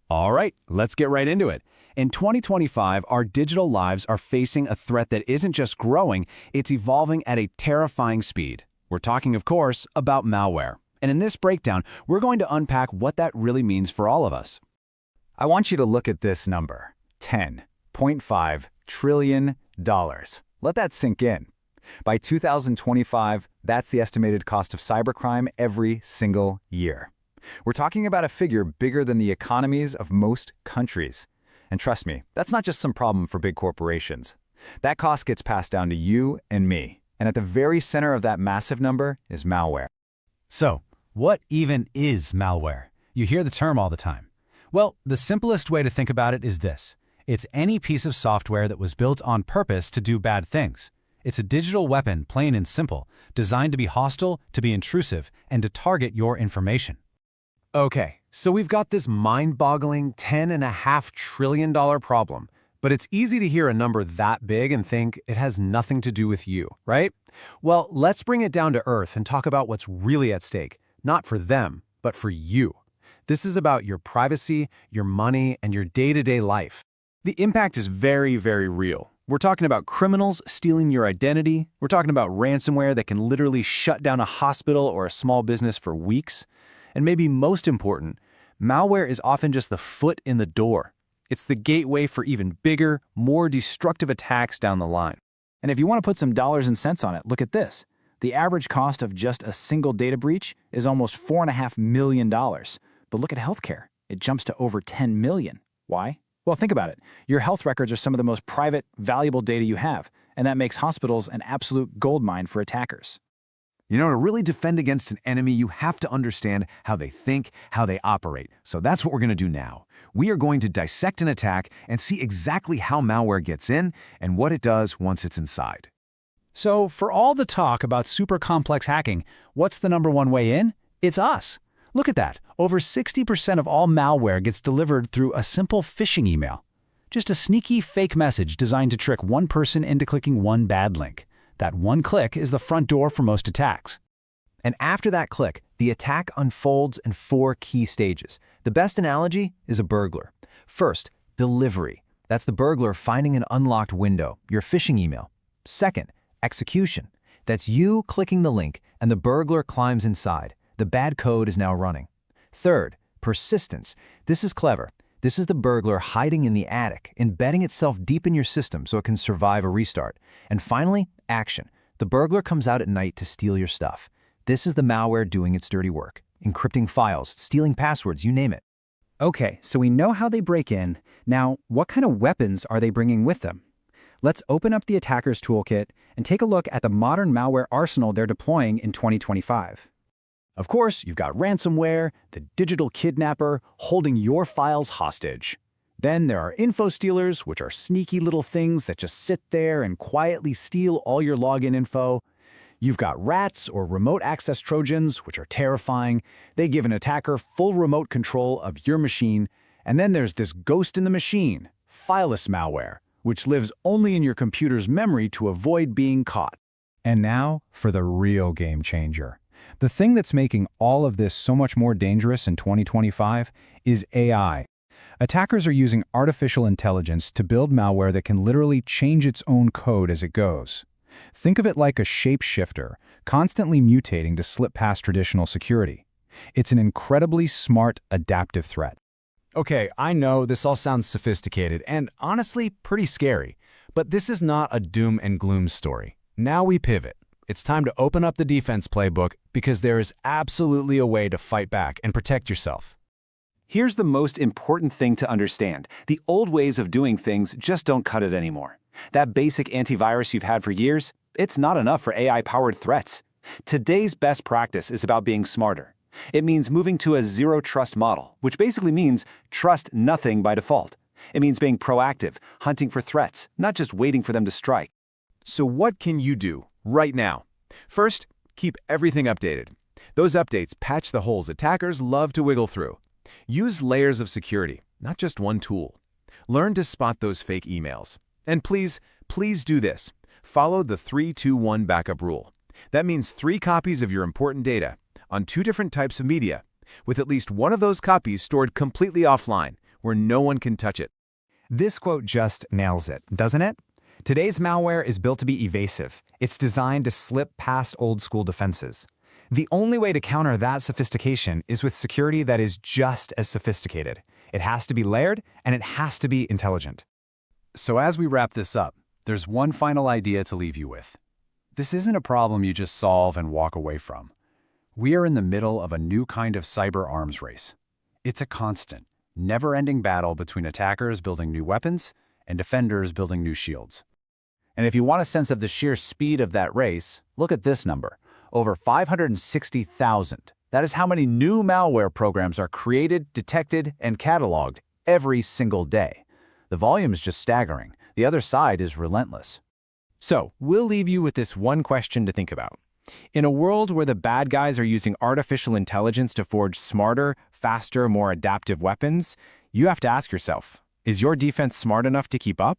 All right, let's get right into it. In 2025, our digital lives are facing a threat that isn't just growing, it's evolving at a terrifying speed. We're talking, of course, about malware. And in this breakdown, we're going to unpack what that really means for all of us. I want you to look at this number, $10.5 trillion. Let that sink in. By 2025, that's the estimated cost of cybercrime every single year. We're talking about a figure bigger than the economies of most countries. And trust me, that's not just some problem for big corporations. That cost gets passed down to you and me. And at the very center of that massive number is malware. So, what even is malware? You hear the term all the time. Well, the simplest way to think about it is this. It's any piece of software that was built on purpose to do bad things. It's a digital weapon, plain and simple, designed to be hostile, to be intrusive, and to target your information. Okay, so we've got this mind-boggling $10.5 trillion problem, but it's easy to hear a number that big and think it has nothing to do with you, right? Well, let's bring it down to earth and talk about what's really at stake, not for them, but for you. This is about your privacy, your money, and your day-to-day life. The impact is very, very real. We're talking about criminals stealing your identity. We're talking about ransomware that can literally shut down a hospital or a small business for weeks. And maybe most important, malware is often just the foot in the door. It's the gateway for even bigger, more destructive attacks down the line. And if you want to put some dollars and cents on it, look at this. The average cost of just a single data breach is almost $4.5 million. But look at healthcare. It jumps to over $10 million. Why? Well, think about it. Your health records are some of the most private, valuable data you have, and that makes hospitals an absolute goldmine for attackers. You know, to really defend against an enemy, you have to understand how they think, how they operate. So that's what we're going to do now. We are going to dissect an attack and see exactly how malware gets in and what it does once it's inside. So, for all the talk about super complex hacking, what's the number one way in? It's us. Look at that. Over 60% of all malware gets delivered through a simple phishing email. Just a sneaky fake message designed to trick one person into clicking one bad link. That one click is the front door for most attacks. And after that click, the attack unfolds in 4 key stages. The best analogy is a burglar. First, delivery. That's the burglar finding an unlocked window, your phishing email. Second, execution. That's you clicking the link and the burglar climbs inside. The bad code is now running. Third, persistence. This is clever. This is the burglar hiding in the attic, embedding itself deep in your system so it can survive a restart. And finally, action. The burglar comes out at night to steal your stuff. This is the malware doing its dirty work, encrypting files, stealing passwords, you name it. Okay, so we know how they break in. Now, what kind of weapons are they bringing with them? Let's open up the attacker's toolkit and take a look at the modern malware arsenal they're deploying in 2025. Of course, you've got ransomware, the digital kidnapper, holding your files hostage. Then there are info stealers, which are sneaky little things that just sit there and quietly steal all your login info. You've got rats or remote access Trojans, which are terrifying. They give an attacker full remote control of your machine. And then there's this ghost in the machine, fileless malware, which lives only in your computer's memory to avoid being caught. And now for the real game changer. The thing that's making all of this so much more dangerous in 2025 is AI. Attackers are using artificial intelligence to build malware that can literally change its own code as it goes. Think of it like a shapeshifter, constantly mutating to slip past traditional security. It's an incredibly smart, adaptive threat. Okay, I know this all sounds sophisticated and honestly pretty scary, but this is not a doom and gloom story. Now we pivot. It's time to open up the defense playbook because there is absolutely a way to fight back and protect yourself. Here's the most important thing to understand. The old ways of doing things just don't cut it anymore. That basic antivirus you've had for years, it's not enough for AI-powered threats. Today's best practice is about being smarter. It means moving to a zero-trust model, which basically means trust nothing by default. It means being proactive, hunting for threats, not just waiting for them to strike. So what can you do right now? First, keep everything updated. Those updates patch the holes attackers love to wiggle through. Use layers of security, not just one tool. Learn to spot those fake emails. And please do this. Follow the 3-2-1 backup rule. That means 3 copies of your important data on 2 different types of media, with at least one of those copies stored completely offline, where no one can touch it. This quote just nails it, doesn't it? Today's malware is built to be evasive. It's designed to slip past old-school defenses. The only way to counter that sophistication is with security that is just as sophisticated. It has to be layered, and it has to be intelligent. So as we wrap this up, there's one final idea to leave you with. This isn't a problem you just solve and walk away from. We are in the middle of a new kind of cyber arms race. It's a constant, never-ending battle between attackers building new weapons and defenders building new shields. And if you want a sense of the sheer speed of that race, look at this number. Over 560,000. That is how many new malware programs are created, detected, and cataloged every single day. The volume is just staggering. The other side is relentless. So, we'll leave you with this one question to think about. In a world where the bad guys are using artificial intelligence to forge smarter, faster, more adaptive weapons, you have to ask yourself, is your defense smart enough to keep up?